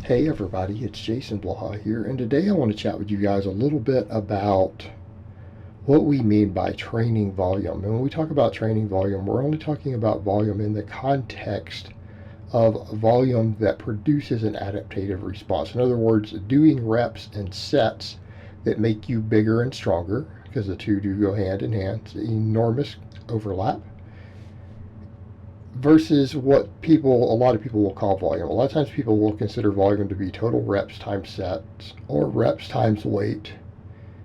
Hey everybody, it's Jason Blaha here, and today I want to chat with you guys a little bit about what we mean by training volume. And when we talk about training volume, we're only talking about volume in the context of volume that produces an adaptive response. In other words, doing reps and sets that make you bigger and stronger, because the two do go hand in hand. It's an enormous overlap versus what a lot of people will call volume. A lot of times people will consider volume to be total reps times sets or reps times weight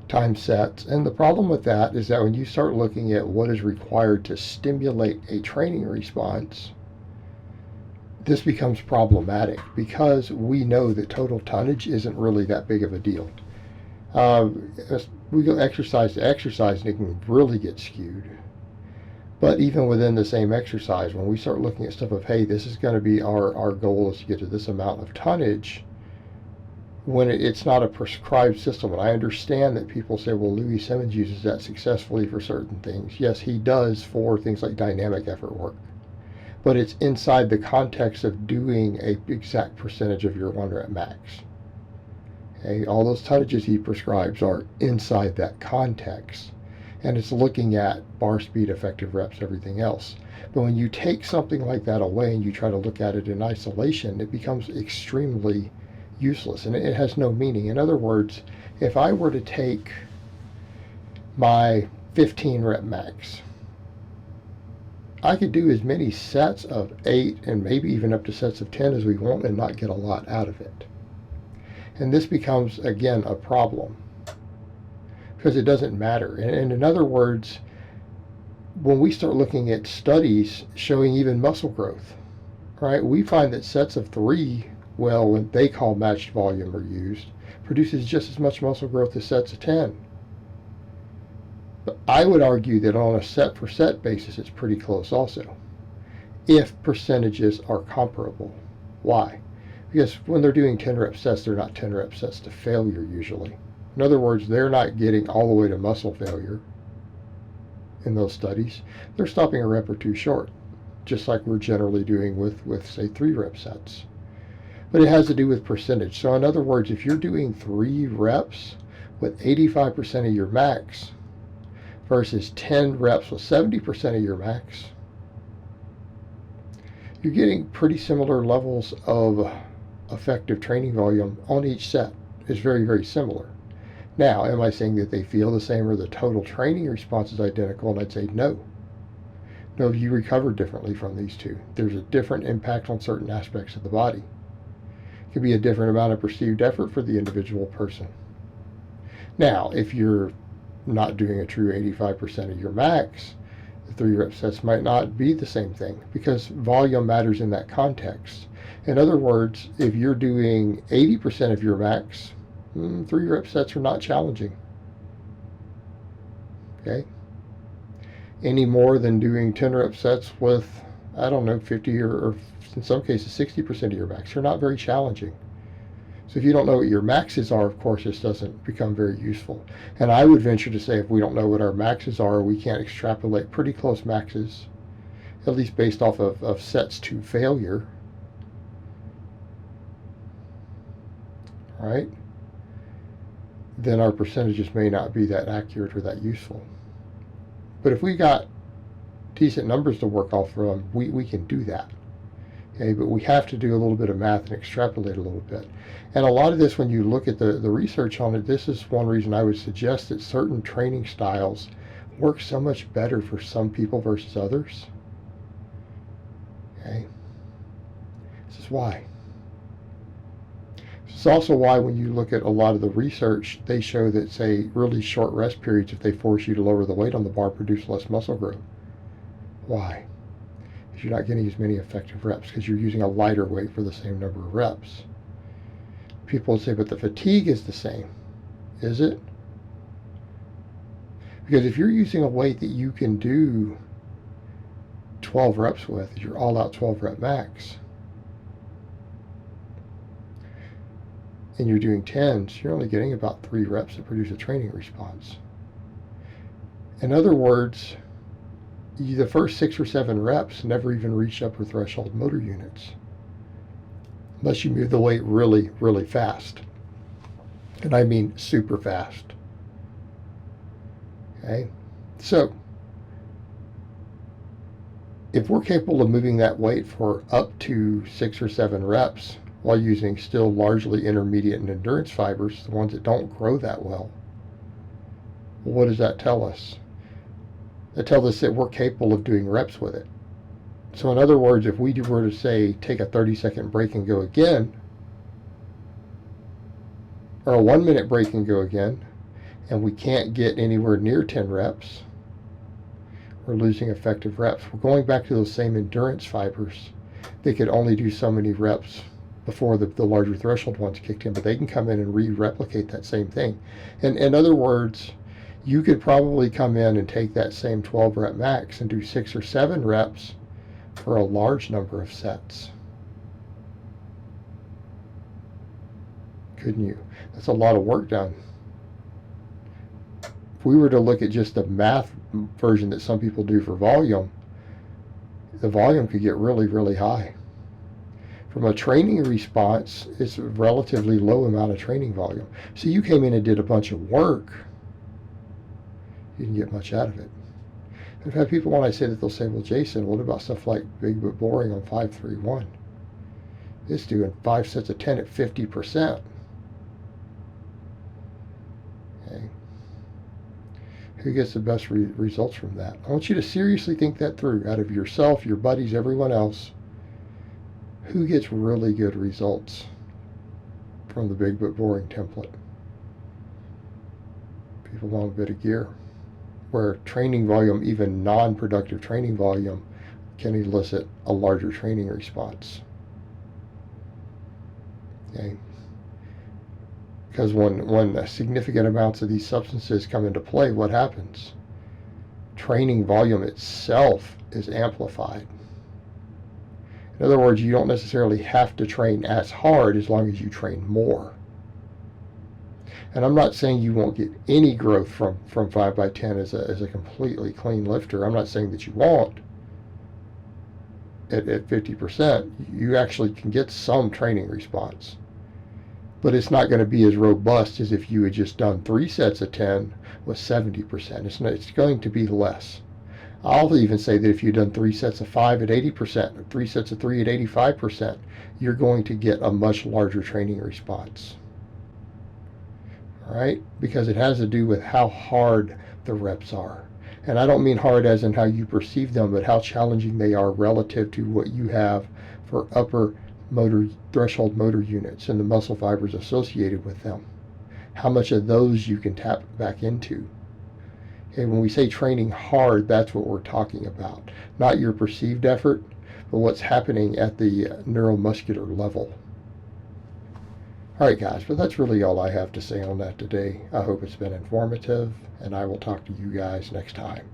times sets. And the problem with that is that when you start looking at what is required to stimulate a training response, this becomes problematic because we know that total tonnage isn't really that big of a deal. As we go exercise to exercise, and it can really get skewed. But even within the same exercise, when we start looking at stuff of, hey, this is going to be our goal is to get to this amount of tonnage, when it's not a prescribed system. And I understand that people say, well, Louis Simmons uses that successfully for certain things. Yes, he does for things like dynamic effort work. But it's inside the context of doing a exact percentage of your 1 rep max. Okay, all those tonnages he prescribes are inside that context. And it's looking at bar speed, effective reps, everything else. But when you take something like that away and you try to look at it in isolation, it becomes extremely useless and it has no meaning. In other words, if I were to take my 15 rep max, I could do as many sets of 8 and maybe even up to sets of 10 as we want and not get a lot out of it. And this becomes, again, a problem because it doesn't matter. And in other words, when we start looking at studies showing even muscle growth, right, we find that sets of 3, well, when they call matched volume are used, produces just as much muscle growth as sets of 10. But I would argue that on a set for set basis, it's pretty close also, if percentages are comparable. Why? Because when they're doing 10 rep sets, they're not 10 rep sets to failure usually. In other words, they're not getting all the way to muscle failure in those studies. They're stopping a rep or two short, just like we're generally doing with say 3 rep sets. But it has to do with percentage. So in other words, if you're doing 3 reps with 85% of your max versus 10 reps with 70% of your max, you're getting pretty similar levels of effective training volume on each set. It's very, very similar. Now, am I saying that they feel the same or the total training response is identical? And I'd say no. No, you recover differently from these two. There's a different impact on certain aspects of the body. It could be a different amount of perceived effort for the individual person. Now, if you're not doing a true 85% of your max, the 3 rep sets might not be the same thing because volume matters in that context. In other words, if you're doing 80% of your max, 3 rep sets are not challenging. Okay? Any more than doing 10 rep sets with, I don't know, 50 or in some cases 60% of your max, are not very challenging. So if you don't know what your maxes are, of course, this doesn't become very useful. And I would venture to say if we don't know what our maxes are, we can't extrapolate pretty close maxes, at least based off of sets to failure. Right? Then our percentages may not be that accurate or that useful. But if we got decent numbers to work off from, we can do that. Okay, but we have to do a little bit of math and extrapolate a little bit. And a lot of this, when you look at the research on it, this is one reason I would suggest that certain training styles work so much better for some people versus others. Okay, this is why. It's also why when you look at a lot of the research, they show that, say, really short rest periods, if they force you to lower the weight on the bar, produce less muscle growth. Why? Because you're not getting as many effective reps because you're using a lighter weight for the same number of reps. People say, but the fatigue is the same. Is it? Because if you're using a weight that you can do 12 reps with, your all-out 12 rep max, and you're doing 10s, you're only getting about 3 reps to produce a training response. In other words, the first 6 or 7 reps never even reach upper threshold motor units. unless you move the weight really, really fast. And I mean super fast. Okay? So, if we're capable of moving that weight for up to 6 or 7 reps while using still largely intermediate and endurance fibers, the ones that don't grow that well, what does that tell us? It tells us that we're capable of doing reps with it. So in other words, if we were to say take a 30-second break and go again, or a 1-minute break and go again, and we can't get anywhere near 10 reps, we're losing effective reps. We're going back to those same endurance fibers. They could only do so many reps before the larger threshold ones kicked in, but they can come in and re-replicate that same thing. And in other words, you could probably come in and take that same 12 rep max and do 6 or 7 reps for a large number of sets. Couldn't you? That's a lot of work done. If we were to look at just the math version that some people do for volume, the volume could get really, really high. From a training response, it's a relatively low amount of training volume. So you came in and did a bunch of work, you didn't get much out of it. I've had people, when I say that, they'll say, well, Jason, what about stuff like big but boring on 5-3-1? It's doing 5 sets of 10 at 50%. Okay. Who gets the best results from that? I want you to seriously think that through, out of yourself, your buddies, everyone else. Who gets really good results from the big but boring template? People want a bit of gear, where training volume, even non-productive training volume, can elicit a larger training response. Okay. Because when significant amounts of these substances come into play, what happens? Training volume itself is amplified. In other words, you don't necessarily have to train as hard as long as you train more. And I'm not saying you won't get any growth from 5x10 as a completely clean lifter. I'm not saying that you won't. At 50%, you actually can get some training response. But it's not going to be as robust as if you had just done 3 sets of 10 with 70%. It's going to be less. I'll even say that if you've done 3 sets of 5 at 80%, or 3 sets of 3 at 85%, you're going to get a much larger training response. All right? Because it has to do with how hard the reps are. And I don't mean hard as in how you perceive them, but how challenging they are relative to what you have for upper threshold motor units and the muscle fibers associated with them. How much of those you can tap back into. Okay, when we say training hard, that's what we're talking about. Not your perceived effort, but what's happening at the neuromuscular level. All right, guys, but that's really all I have to say on that today. I hope it's been informative, and I will talk to you guys next time.